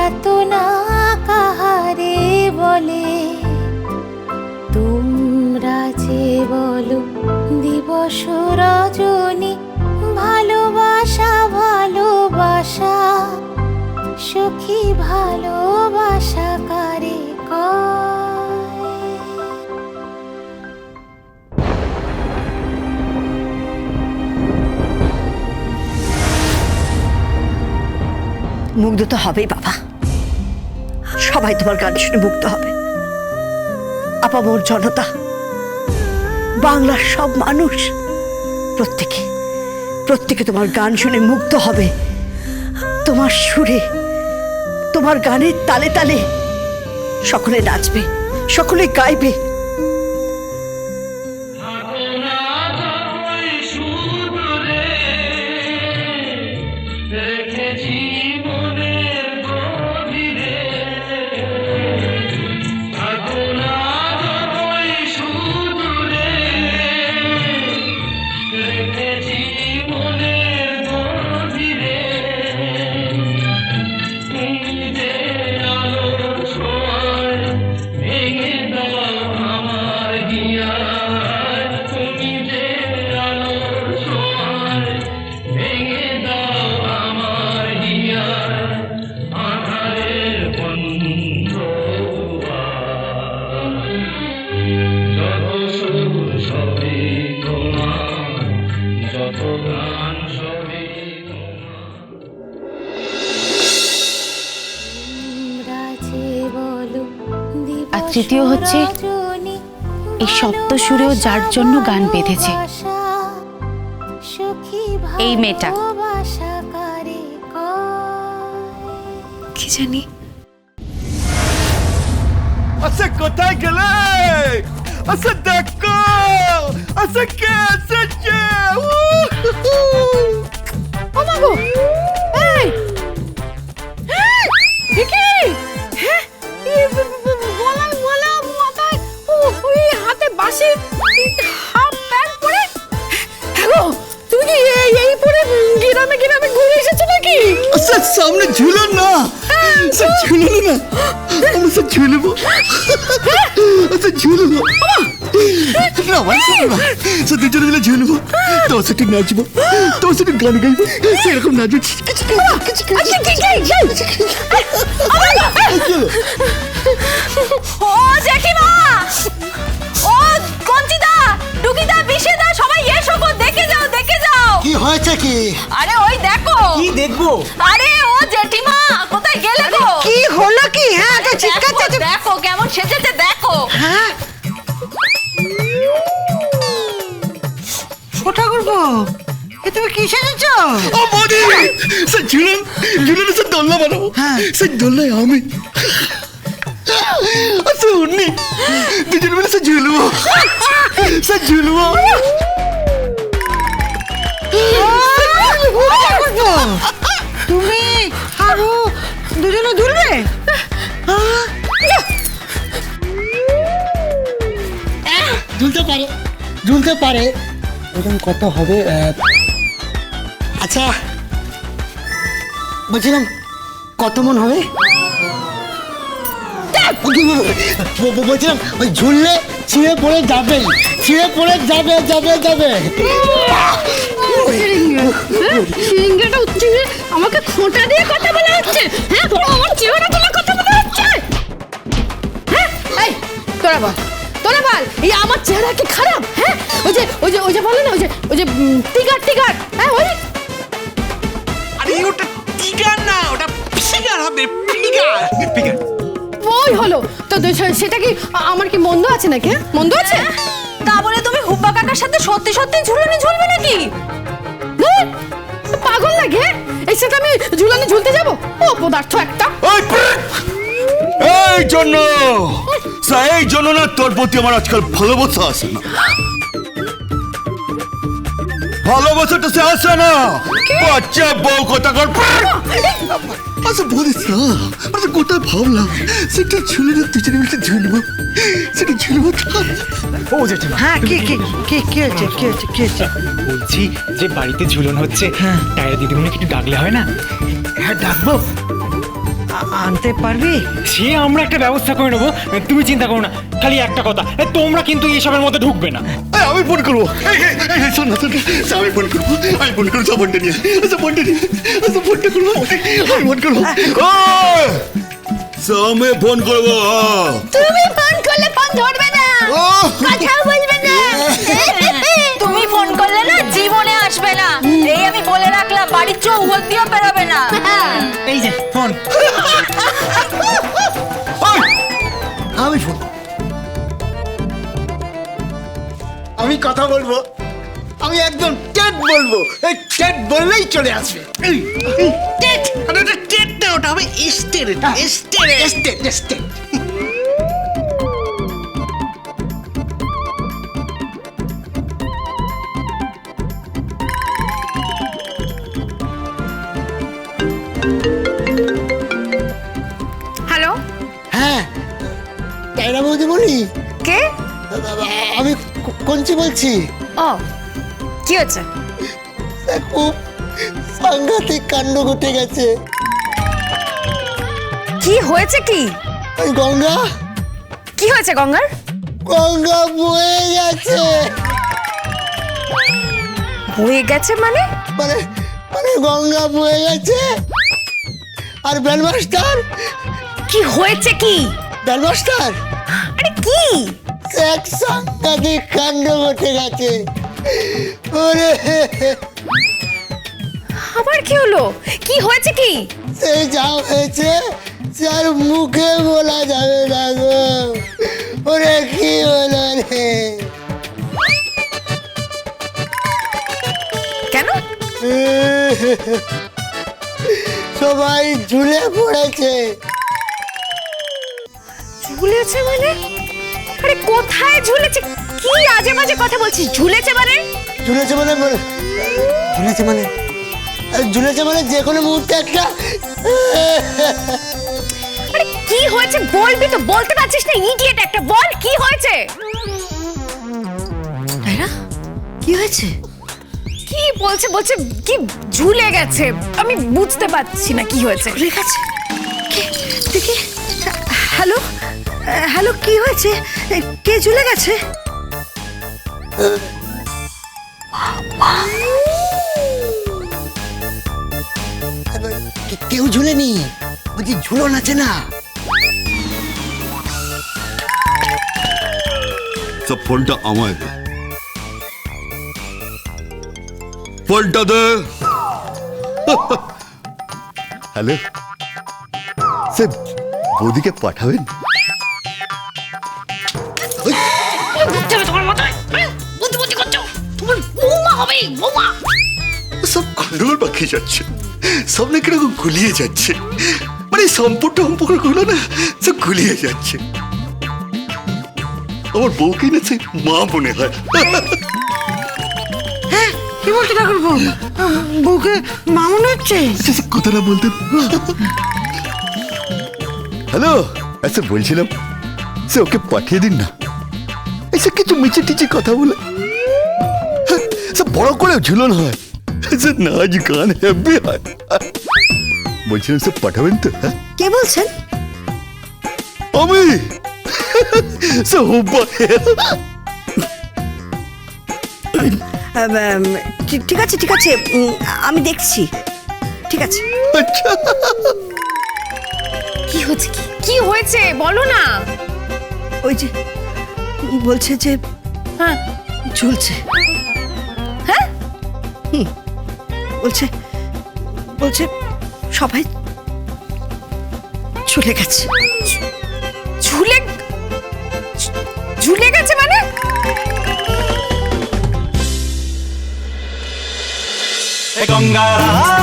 যাতনা কাহারে বলে, তোমরা যে বলো দিবস রজনী, ভালোবাসা ভালোবাসা সখী ভালোবাসা কারে কয়। মুগ্ধ তো হবেই বাবা, সবাই তোমার গান শুনে মুগ্ধ হবে। আপামর জনতা, বাংলার সব মানুষ প্রত্যেকে তোমার গান শুনে মুগ্ধ হবে। তোমার সুরে, তোমার গানের তালে তালে সকলে নাচবে, সকলে গাইবে। আর তৃতীয় হচ্ছে, এই সপ্ত সুরেও যার জন্য গান বেঁধেছে, এই মেয়েটা। কি জানি। আচ্ছা কোথায় গেলে? আচ্ছা দেখো, আচ্ছা কে এসেছে? ও মা গো, এই দেখি, হ্যাঁ গলা মাথায় ওই হাতে বাঁশি, হাফ প্যান্ট পরে। হ্যালো, তুমি কি এই পরে গ্রামে ঘুরে এসেছো নাকি? আচ্ছা সামনে ঝুলন না, স্যার ঝুলন না, আমরা স্যার ঝুলবো, আচ্ছা ঝুলবো না, ভাই না স্যার দুজনে মিলে ঝুলবো, তোর সাথে নাচবো, তোর সাথে গান গাইবো, সেরকম নাচবো। ও জেঠিমা, ও কঞ্চিদা, টুকিদা, বিশেদা, সবাই এসো গো, দেখে যাও। কি হয়েছে কি? আরে ওই দেখো। কি দেখবো? আরে ও জেঠিমা, কোথায় গেলে গো? কি হলো কি? হ্যাঁ চিৎকার, দেখো কেমন সেজেছে, দেখো। হ্যাঁ ওটা করবো, তুমি কি সেজেছো? ও বৌদি, স্যার ঝুলন স্যার দোলনা বানাবো, স্যার দোলনায় আমি, আচ্ছা উনি দুজন মিলে স্যার ঝুলবো, স্যার ঝুলবো। তুমি আরো দুজনে দুলবে? ঝুলতে পারে ওজন কত হবে? আচ্ছা বলছিলাম কত মন হবে? বলছিলাম ওই ঝুললে ছিঁড়ে পড়ে যাবে। সিঙ্গাটা উঠছে, আমাকে খোঁটা দিয়ে কথা বলা হচ্ছে। হ্যাঁ, আমার চেহারা তোলা কথা বলা হচ্ছে। হ্যাঁ, এই তোরা বল, এই আমার চেহারা কি খারাপ? হ্যাঁ, ওই যে বলে না, ওই যে টিগার, হ্যাঁ ওই। আরে ওটা টিগার না, ওটা ফিগার হবে, ফিগার। ওই হলো তো, সেটা কি আমার কি মন্দ আছে নাকি? মন্দ আছে? তা বলে তুমি হুব্বা কাকার সাথে সত্যি ঝুলবে নাকি? পাগল লাগে? এই সাথে আমি ঝুলতে যাবো? ও পদার্থ একটা। এই জন্য না তোর প্রতি আমার আজকাল ভালোবাসা আসে না, ভালোবাসাটা সে আসে না, বাচ্চা বউ কথা কর। আচ্ছা বলিস না, আচ্ছা কোথায় ভাবলাম সেটা ঝুলে না, দুজনে মিলে ঝুলবো, সেটা ঝুলবো। ও জেঠিমা, হ্যাঁ কি হচ্ছে? বলছি যে বাড়িতে ঝুলন হচ্ছে, টায়রা দিদিমণি একটু ডাকলে হয় না? হ্যাঁ ডাকবো, আনতে পারবি? সে আমরা একটা ব্যবস্থা করে নেবো, তুমি চিন্তা করো না। খালি একটা কথা, তোমরা কিন্তু এইসবের মধ্যে ঢুকবে না। আমি ফোন করবো। শোন না, আমি ফোন করবো। আমি ফোন করবো, ফোনটা নিয়ে ফোনটা করবো। আমি ফোন করবো। আমি ফোন করবো। তুমি ফোন করলে ফোন ধরবে না, কথা বলবে না। তুমি ফোন করলে না জীবনে আসবে না, এই আমি বলে রাখলাম। বাড়ির চৌহদ দিয়েও বেরোবে না। এই যে ফোন। আমি ফোন, আমি কথা বলবো। আমি একদম টেট বলবো, এই টেট বললেই চলে আসবে। টেট, আরে ওটা টেট না, ওটা হবে estate. Estate, estate, estate. Hello, হ্যাঁ, তাইরা বৌদি বলি। কে? আমি কঞ্চি বলছি। ও, কি হচ্ছে? খুব সাংঘাতিক কাণ্ড ঘটে গেছে। কি হয়েছে? কি ওই গঙ্গা, কি হয়েছে গঙ্গার? গঙ্গা বয়ে গেছে। বয়ে গেছে মানে? মানে মানে গঙ্গা বয়ে গেছে। আর ব্যান্ডমাস্টার, কি হয়েছে? কি ব্যান্ডমাস্টার, আরে কি? এক সাংঘাতিক কাণ্ড ঘটে গেছে। ওরে, আবার কি হলো? কি হয়েছে? কি সেই যা হয়েছে যার মুখে বলা যাবে না গো। ওরে কি হলো রে? কেন? সবাই ঝুলে পড়েছে। ঝুলেছে মানে? আরে কোথায় ঝুলেছে? কি আজে বাজে কথা বলছিস? ঝুলেছে মানে? ঝুলেছে মানে ঝুলেছে মানে ঝুলেছে মানে যে কোনো মুহূর্তে একটা। আরে কি হয়েছে বলবি তো, বলতে পারছিস না? ইডিয়েট একটা, বল কি হয়েছে? তাইরা, কি হয়েছে? কি বলছে? বলছে কি ঝুলে গেছে। আমি বুঝতে পারছি না কি হয়েছে। ভুলে গেছে? কে দেখি। হ্যালো, হ্যালো, কি হয়েছে? কে ঝুলে গেছে? কেউ ঝুলেনি, বলছি ঝুলন আছে না। সব ফোনটা আমায় দে, ফোনটা দে। হ্যালো স্যার, বৌদিকে পাঠাবেন? সব গন্ডগোল পাকিয়ে যাচ্ছে, সব না কিরকম গুলিয়ে যাচ্ছে। মানে সম্পর্কগুলো না সব গুলিয়ে যাচ্ছে। আমার বউকে না সে মা মনে হয়। হ্যাঁ, কি বলতে ঠাকুরপো? বউকে মা মনে হচ্ছে? কথাটা বলতেন। হ্যালো, আচ্ছা বলছিলাম সে ওকে পাঠিয়ে দিন না। এসে কিছু মিচে টিচে কথা বলে সে বড় করে ঝুলন হয়, সে নাচ গান হেব্বি হয়। বলছিলাম সে পাঠাবেন তো? কে বলছেন? আমি সে ঠিক আছে, ঠিক আছে, আমি দেখছি। ঠিক আছে। আচ্ছা, কি হয়েছে? কি হয়েছে বলো না। ওই যে বলছে যে হ্যাঁ, ঝুলছে। হ্যাঁ, বলছে বলছে সবাই চলে গেছে। ঝুলে ঝুলে গেছে মানে? গঙ্গারা